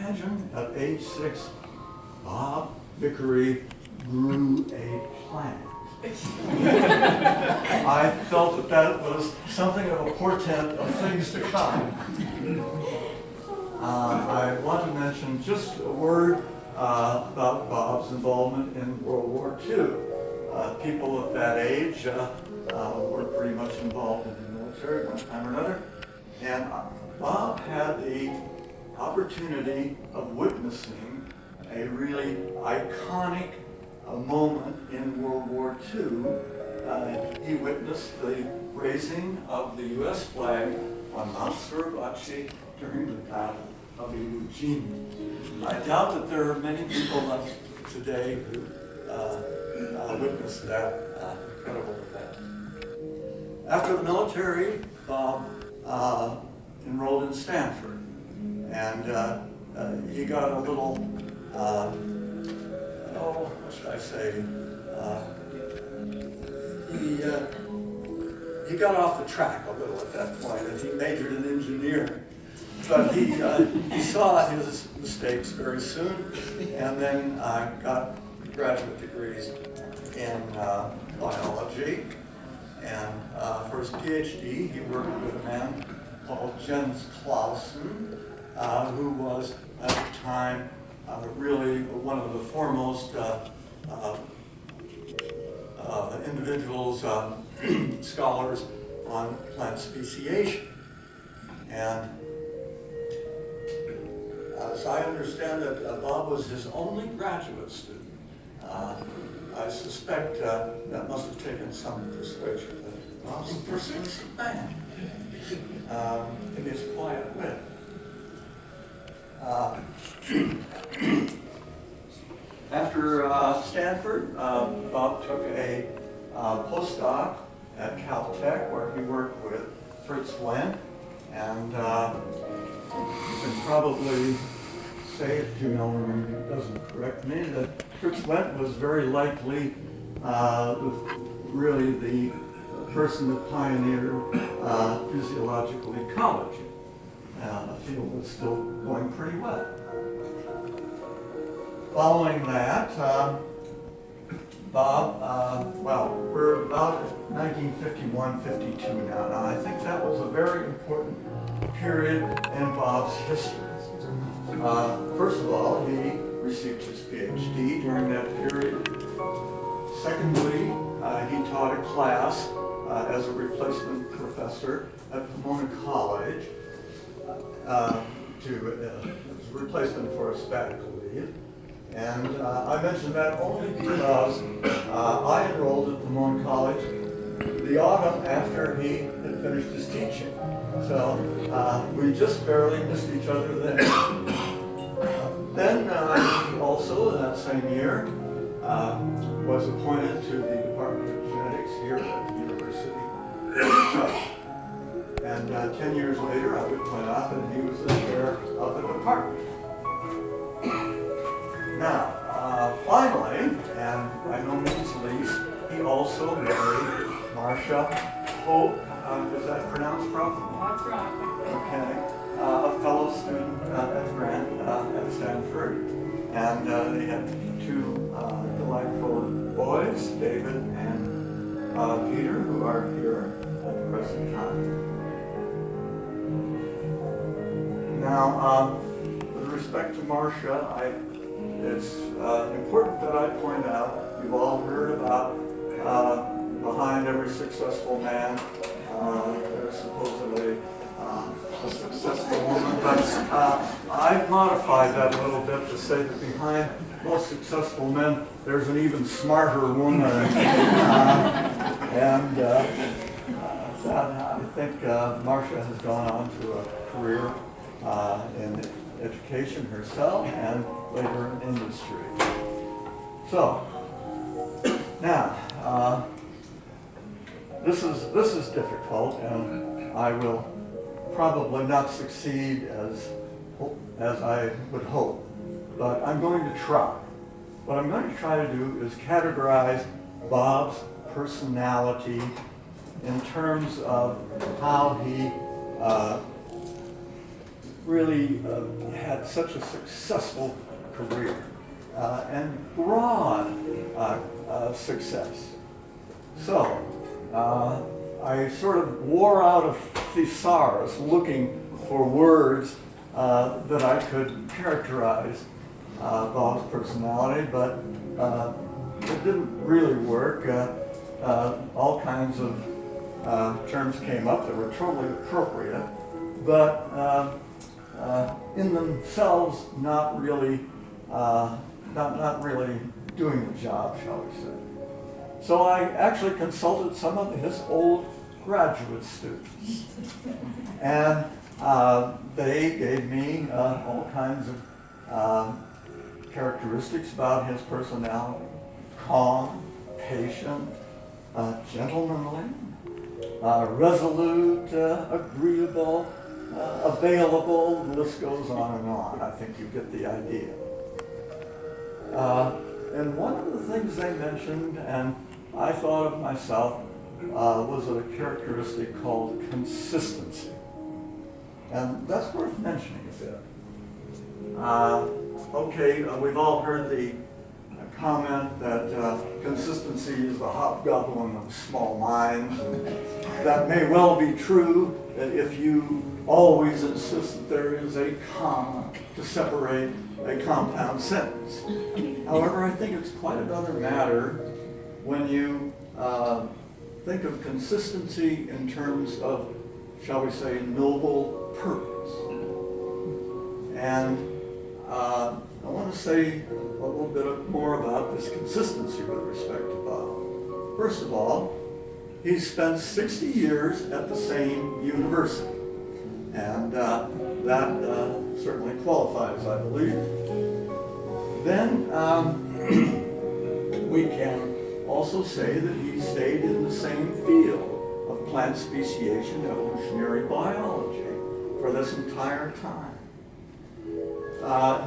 imagine at age 6, Bob Vickery grew a plant? I felt that that was something of a portent of things to come. I want to mention just a word about Bob's involvement in World War II. People of that age were pretty much involved in the military one time or another. And Bob had the opportunity of witnessing a really iconic moment in World War II. He witnessed the raising of the U.S. flag on Mount Suribachi during the Battle of Iwo Jima. I doubt that there are many people left today who witnessed that incredible event. After the military, Bob enrolled in Stanford, and he got a little, what should I say? He got off the track a little at that point, and he majored in engineering. But he saw his mistakes very soon, and then got graduate degrees in biology. And for his PhD, he worked with a man called Jens Clausen, who was at the time really one of the foremost individuals, scholars on plant speciation. And as I understand it, Bob was his only graduate student. I suspect that must have taken some persuasion. That Bob's a persuasive man in his quiet wit. After Stanford, Bob took a postdoc at Caltech, where he worked with Fritz Wendt, and you can probably say, if you know him, he doesn't correct me, that Fritz Wendt was very likely really the person that pioneered physiological ecology, a field that's still going pretty well. Following that, Bob, well, we're about 1951-52 now. Now, I think that was a very important period in Bob's history. First of all, he received his PhD during that period. Secondly, he taught a class as a replacement professor at Pomona College as a replacement for a sabbatical leave. And I mention that only because I enrolled at Pomona College the autumn after he had finished his teaching. So we just barely missed each other then. Then he also, in that same year, was appointed to the Department of Genetics here at the University of Utah. And 10 years later, I would point out that he was the chair of the department. Now, finally, and by no means least, he also married Marcia Hope. Is that pronounced properly? That's right. Okay. A fellow student at Grant at Stanford. And they had two delightful boys, David and Peter, who are here at the present time. Now, with respect to Marcia, it's important that I point out, you've all heard about behind every successful man, there's supposedly a successful woman, but I've modified that a little bit to say that behind most successful men, there's an even smarter woman. And I think Marcia has gone on to a career in education herself and later in industry. So, now, this is difficult, and I will probably not succeed as I would hope, but I'm going to try. What I'm going to try to do is categorize Bob's personality in terms of how he really had such a successful career and broad success. So I sort of wore out a thesaurus looking for words that I could characterize Bob's personality, but it didn't really work. All kinds of terms came up that were totally appropriate, but in themselves not really doing the job, shall we say. So I actually consulted some of his old graduate students, and they gave me all kinds of characteristics about his personality: calm, patient, gentlemanly, resolute, agreeable, available. The list goes on and on. I think you get the idea. And one of the things they mentioned, and I thought of myself, was a characteristic called consistency. And that's worth mentioning a bit. We've all heard the comment that consistency is the hobgoblin of small minds. That may well be true if you always insist that there is a comma to separate a compound sentence. However, I think it's quite another matter when you think of consistency in terms of, shall we say, noble purpose. And I want to say a little bit more about this consistency with respect to Bob. First of all, he spent 60 years at the same university, and that certainly qualifies, I believe. Then we can also say that he stayed in the same field of plant speciation, evolutionary biology, for this entire time.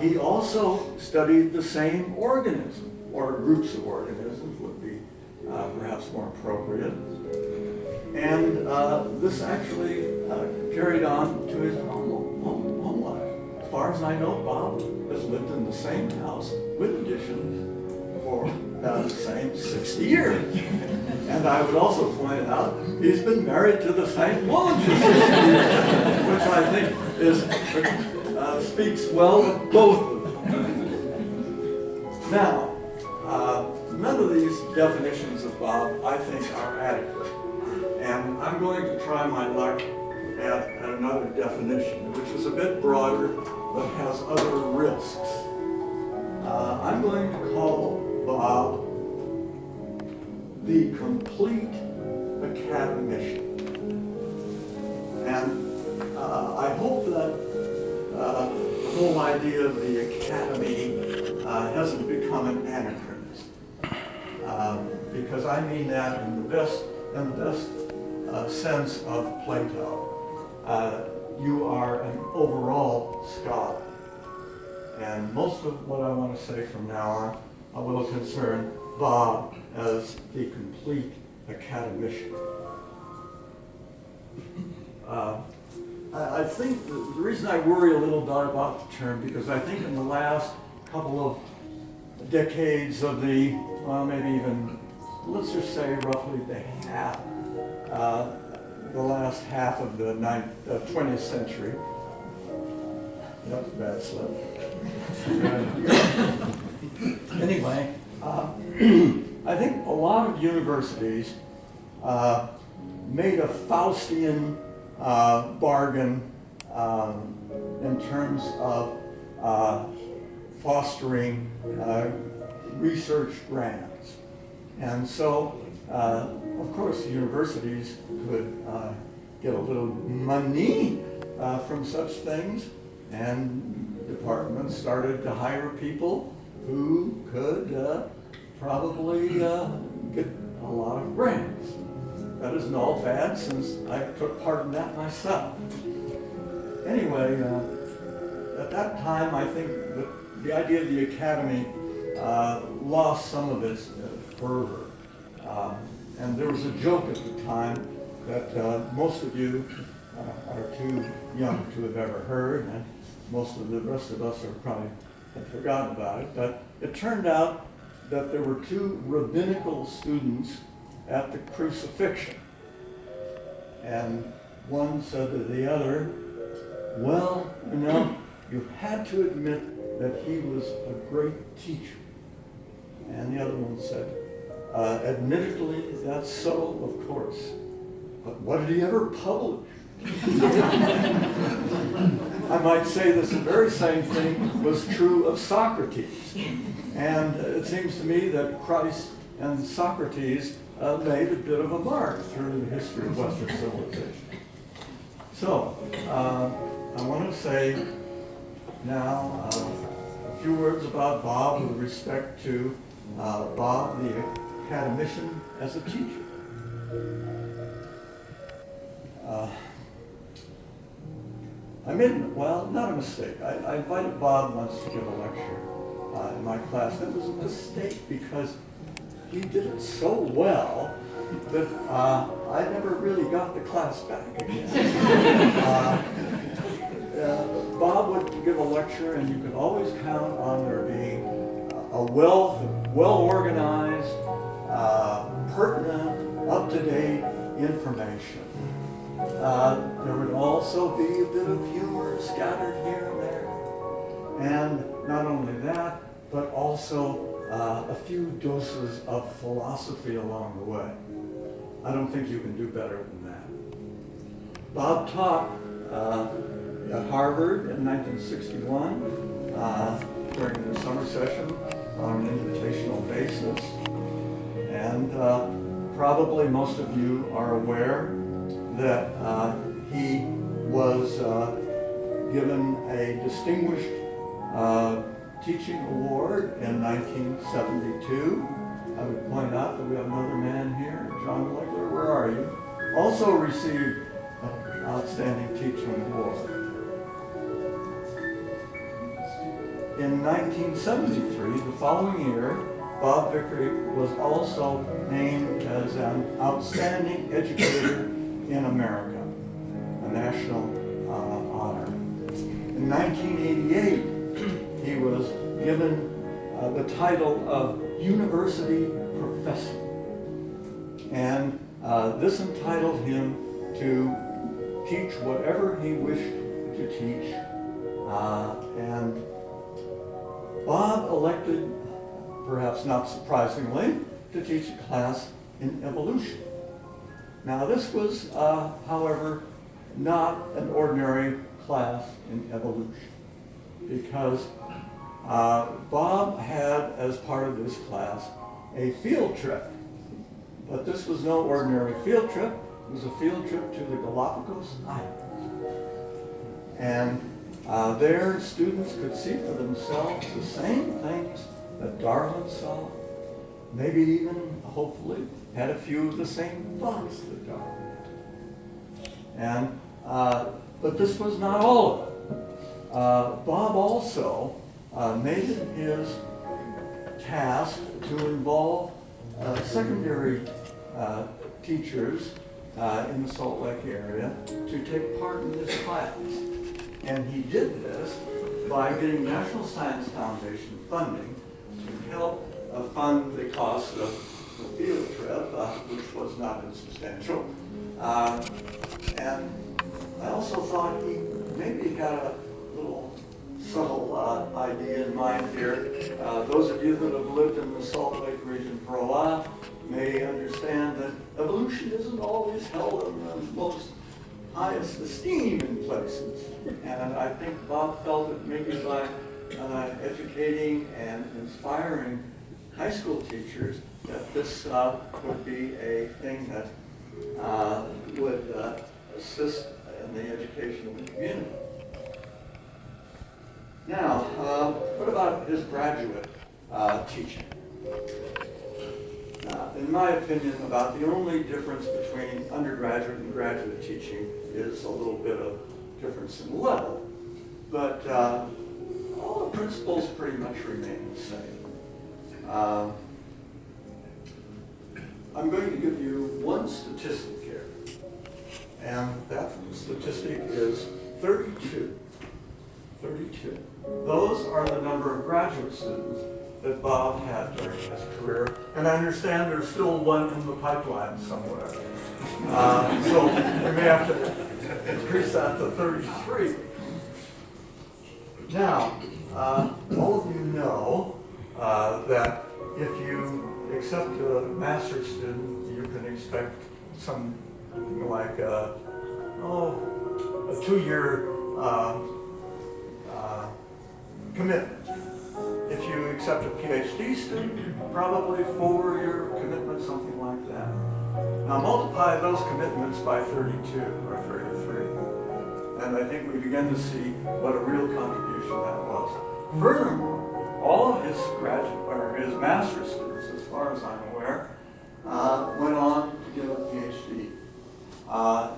He also studied the same organism, or groups of organisms would be perhaps more appropriate. And this actually carried on to his home life. As far as I know, Bob has lived in the same house with additions for the same 60 years. And I would also point out he's been married to the same woman for 60 years, which I think speaks well of both of them. Now, none of these definitions of Bob, I think, are adequate. And I'm going to try my luck at another definition, which is a bit broader, but has other risks. I'm going to call Bob the complete academician. And I hope that the whole idea of the academy hasn't become an anachronism, because I mean that in the best sense of Plato. You are an overall scholar, and most of what I want to say from now on will concern Bob as the complete academician. I think the reason I worry a little bit about the term, because I think in the last couple of decades of the, well, maybe even, let's just say roughly the last half of the 20th century. That was a bad slip. Anyway, I think a lot of universities made a Faustian bargain in terms of fostering research grants. And so, of course, universities could get a little money from such things, and departments started to hire people who could probably get a lot of grants. That isn't all bad, since I took part in that myself. Anyway, at that time, I think the idea of the academy lost some of its fervor. And there was a joke at the time that most of you are too young to have ever heard, and most of the rest of us are probably have forgotten about it. But it turned out that there were two rabbinical students at the crucifixion. And one said to the other, well, you know, you had to admit that he was a great teacher. And the other one said, admittedly, that's so, of course. But what did he ever publish? I might say this very same thing was true of Socrates. And it seems to me that Christ and Socrates made a bit of a mark through the history of Western civilization. So, I want to say now a few words about Bob with respect to Bob, the academician, as a teacher. I made, well, not a mistake. I invited Bob once to give a lecture in my class. That was a mistake because he did it so well that I never really got the class back again. Bob would give a lecture, and you could always count on there being a wealth of well-organized, pertinent, up-to-date information. There would also be a bit of humor scattered here and there. And not only that, but also a few doses of philosophy along the way. I don't think you can do better than that. Bob taught at Harvard in 1961 during the summer session on an invitational basis. And probably most of you are aware that he was given a distinguished teaching award in 1972. I would point out that we have another man here, John Legler, where are you? Also received an outstanding teaching award. In 1973, the following year, Bob Vickery was also named as an outstanding educator in America, a national honor. In 1988, he was given the title of University Professor. And this entitled him to teach whatever he wished to teach. And Bob elected, perhaps not surprisingly, to teach a class in evolution. Now this was, however, not an ordinary class in evolution, because Bob had, as part of this class, a field trip. But this was no ordinary field trip. It was a field trip to the Galapagos Islands. And there, students could see for themselves the same things that Darwin saw, maybe even, hopefully, had a few of the same thoughts that Darwin had. And, but this was not all of it. Bob also made it his task to involve secondary teachers in the Salt Lake area to take part in this class. And he did this by getting National Science Foundation funding to help fund the cost of the field trip, which was not insubstantial. And I also thought he maybe had a little subtle idea in mind here. Those of you that have lived in the Salt Lake region for a while may understand that evolution isn't always held in the most highest esteem in places. And I think Bob felt that maybe by educating and inspiring high school teachers that this would be a thing that would assist in the education of the community. Now, what about his graduate teaching? In my opinion, about the only difference between undergraduate and graduate teaching is a little bit of difference in level. But all the principles pretty much remain the same. I'm going to give you one statistic here. and that statistic is 32. 32. Those are the number of graduate students that Bob had during his career, and I understand there's still one in the pipeline somewhere. So we may have to increase that to 33. Now, all of you know that if you accept a master's student, you can expect something like a 2-year commitment. If you accept a PhD student, probably 4-year commitment, something like that. Now multiply those commitments by 32 or 33, and I think we begin to see what a real contribution that was. Furthermore, all of his his master's students, as far as I'm aware, went on to get a PhD.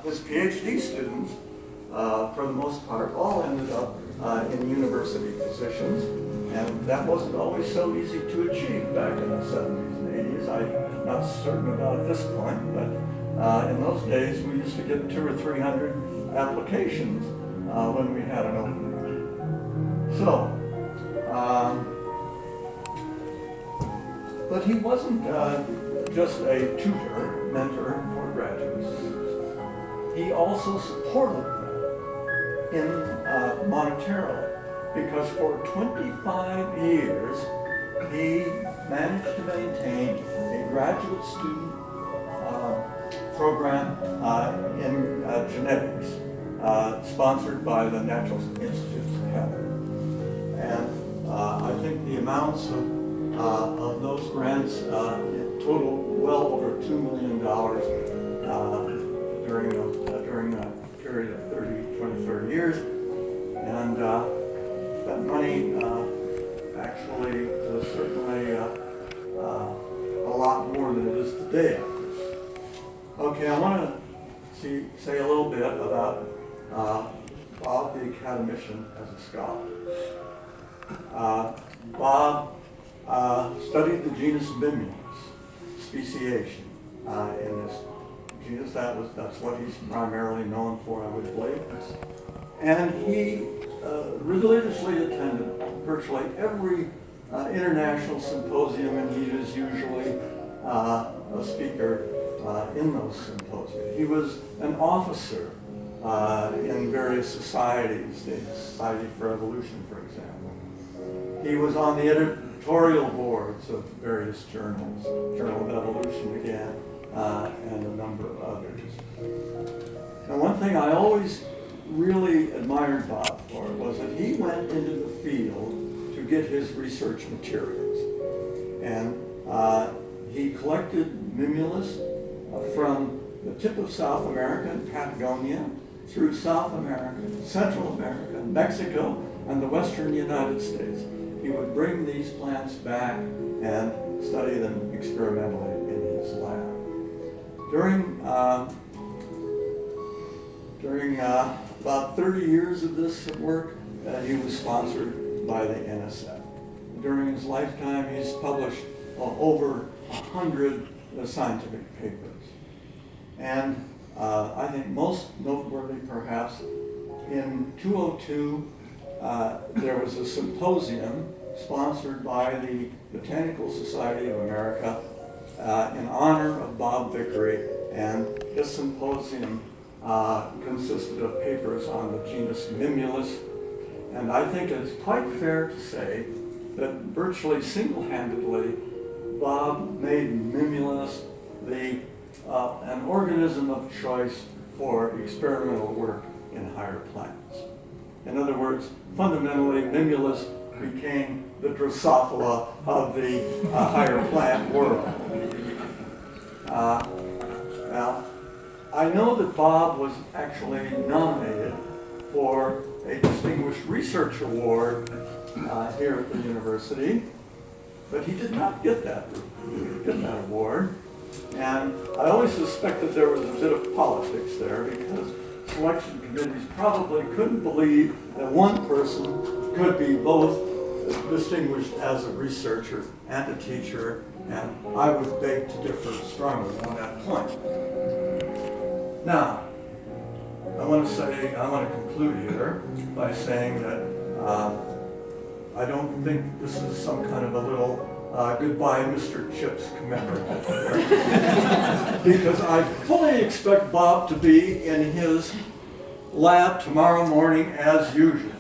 His PhD students, for the most part, all ended up in university positions, and that wasn't always so easy to achieve back in the 70s and 80s. I'm not certain about this point, but in those days we used to get 200 or 300 applications when we had an opening. So, but he wasn't just a tutor, mentor for graduate students. He also supported them monetarily, because for 25 years he managed to maintain a graduate student program in genetics, sponsored by the Natural Institutes Academy. And I think the amounts of those grants total well over $2 million during a period of 30 years. And that money actually was certainly a lot more than it is today. Okay, I want to say a little bit about Bob the academician as a scholar. Bob studied the genus Mimulus, speciation in this genus. That's what he's primarily known for, I would believe. And he religiously attended virtually every international symposium, and he was usually a speaker in those symposia. He was an officer in various societies, the Society for Evolution, for example. He was on the editorial boards of various journals, Journal of Evolution again, and a number of others. Now, one thing I always really admired Bob for was that he went into the field to get his research materials. And he collected Mimulus from the tip of South America and Patagonia through South America, Central America, Mexico, and the western United States. He would bring these plants back and study them experimentally in his lab. During about 30 years of this work, he was sponsored by the NSF. During his lifetime, he's published over 100 scientific papers. And I think most noteworthy, perhaps, in 2002, there was a symposium sponsored by the Botanical Society of America in honor of Bob Vickery, and this symposium consisted of papers on the genus Mimulus, and I think it's quite fair to say that virtually single-handedly, Bob made Mimulus an organism of choice for experimental work in higher plants. In other words, fundamentally, Mimulus became the Drosophila of the higher plant world. Now, I know that Bob was actually nominated for a Distinguished Research Award here at the university, but he did not get that award. And I always suspected there was a bit of politics there, because selection committees probably couldn't believe that one person could be both distinguished as a researcher and a teacher, and I would beg to differ strongly on that point. Now, I want to conclude here by saying that I don't think this is some kind of a little goodbye Mr. Chips commemorative because I fully expect Bob to be in his lab tomorrow morning as usual.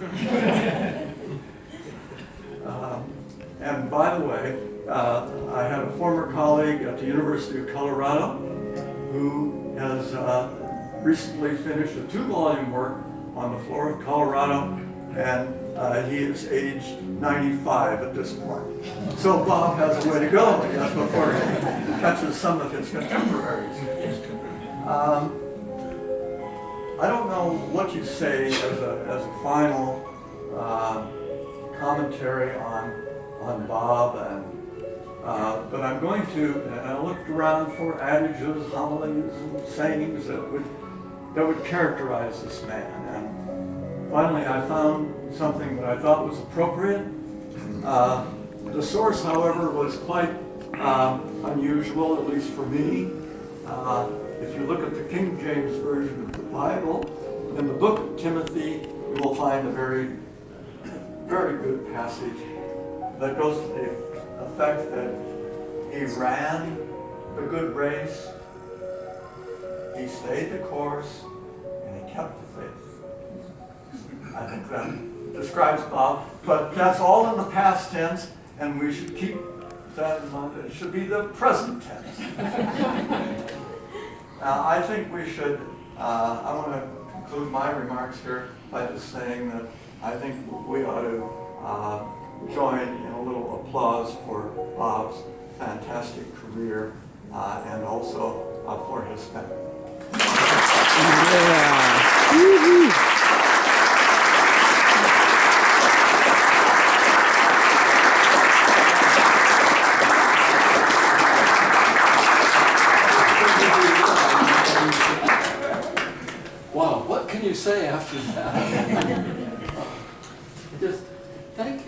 And by the way, I had a former colleague at the University of Colorado who has recently finished a 2-volume work on the flora of Colorado, and he is aged 95 at this point. So Bob has a way to go, I guess, before he catches some of his contemporaries. I don't know what you say as a final commentary on Bob, but I'm going to, and I looked around for adages, homilies, and sayings that would characterize this man. And finally, I found something that I thought was appropriate. The source, however, was quite unusual, at least for me. If you look at the King James Version of the Bible, in the book of Timothy, you will find a very, very good passage that goes to the effect that he ran the good race, he stayed the course, and he kept the faith. I think that describes Bob, but that's all in the past tense, and we should keep that in mind. It should be the present tense. I think we should, I want to conclude my remarks here by just saying that I think we ought to join in a little applause for Bob's fantastic career and also for his family. Yeah. Wow, what can you say after that? Just thank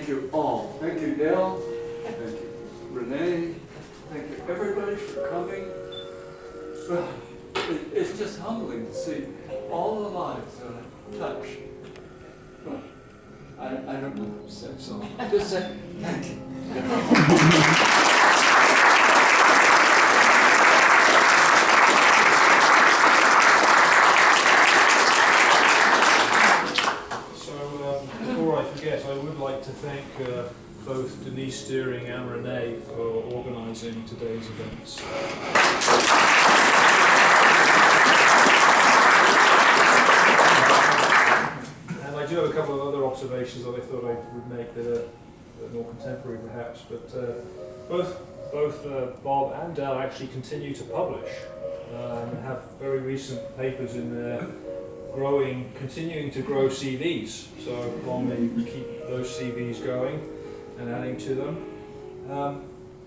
you all. Thank you, Dale. Thank you, Renee. Thank you, everybody, for coming. It's just humbling to see all the lives that I touched. Well, I don't know who said so. Just say thank you. I would like to thank both Denise Steering and Renee for organising today's events. And I do have a couple of other observations that I thought I would make that are more contemporary perhaps, but both Bob and Dal actually continue to publish and have very recent papers in there continuing to grow CVs, so long may you keep those CVs going and adding to them.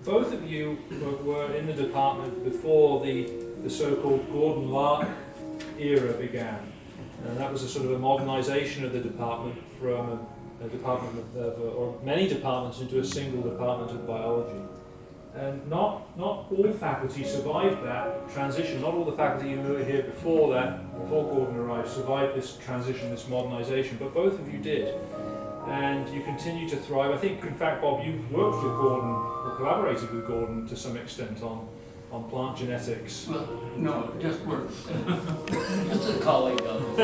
Both of you were in the department before the so-called Gordon Lark era began, and that was a sort of a modernisation of the department from a department or many departments into a single department of biology. And not all faculty survived that transition. Not all the faculty who were here before Gordon arrived, survived this transition, this modernisation, but both of you did. And you continue to thrive. I think, in fact, Bob, you worked with Gordon, or collaborated with Gordon to some extent on plant genetics. Well, no, just work. Just a colleague of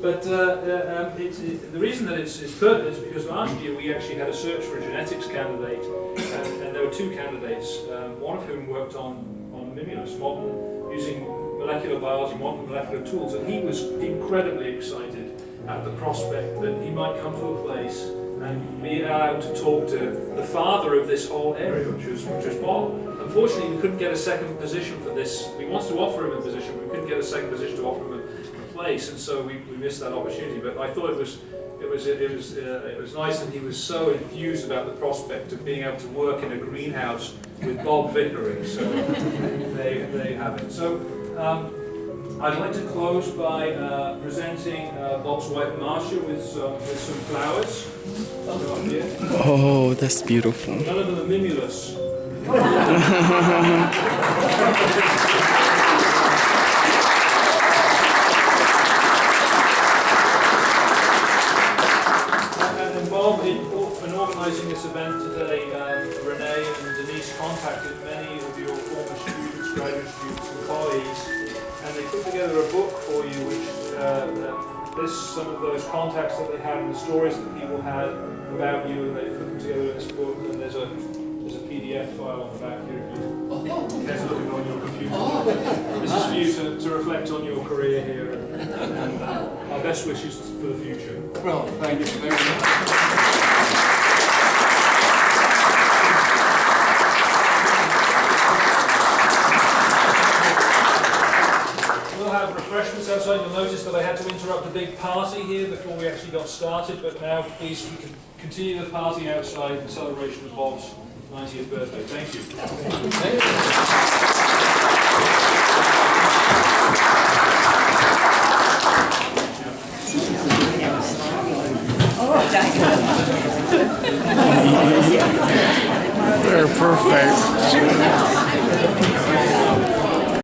But the reason that it's pertinent is because last year we actually had a search for a genetics candidate, and there were two candidates, one of whom worked on Mimulus, using molecular biology, modern molecular tools, and he was incredibly excited at the prospect that he might come to a place and be allowed to talk to the father of this whole area, which was Bob. Unfortunately, we couldn't get a second position for this. We wanted to offer him a position, but we couldn't get a second position to offer him a place, and so we missed that opportunity. But I thought it was nice that he was so enthused about the prospect of being able to work in a greenhouse with Bob Vickery. So there you have it. So I'd like to close by presenting Bob's wife Marcia with some flowers. Oh, that's beautiful. None of them are Mimulus. in organising this event today, Renee and Denise contacted many of your former students, graduate students and colleagues, and they put together a book for you which lists some of those contacts that they had and the stories that people had about you, and they put them together in this book, and there's a PDF file on the back here if you care to look at it on your computer. This is for you to reflect on your career here, and our best wishes for the future. Well, thank you very much. We'll have refreshments outside. You'll notice that I had to interrupt a big party here before we actually got started, but now please we can continue the party outside in celebration of Bob's 90th birthday. Thank you. They're perfect.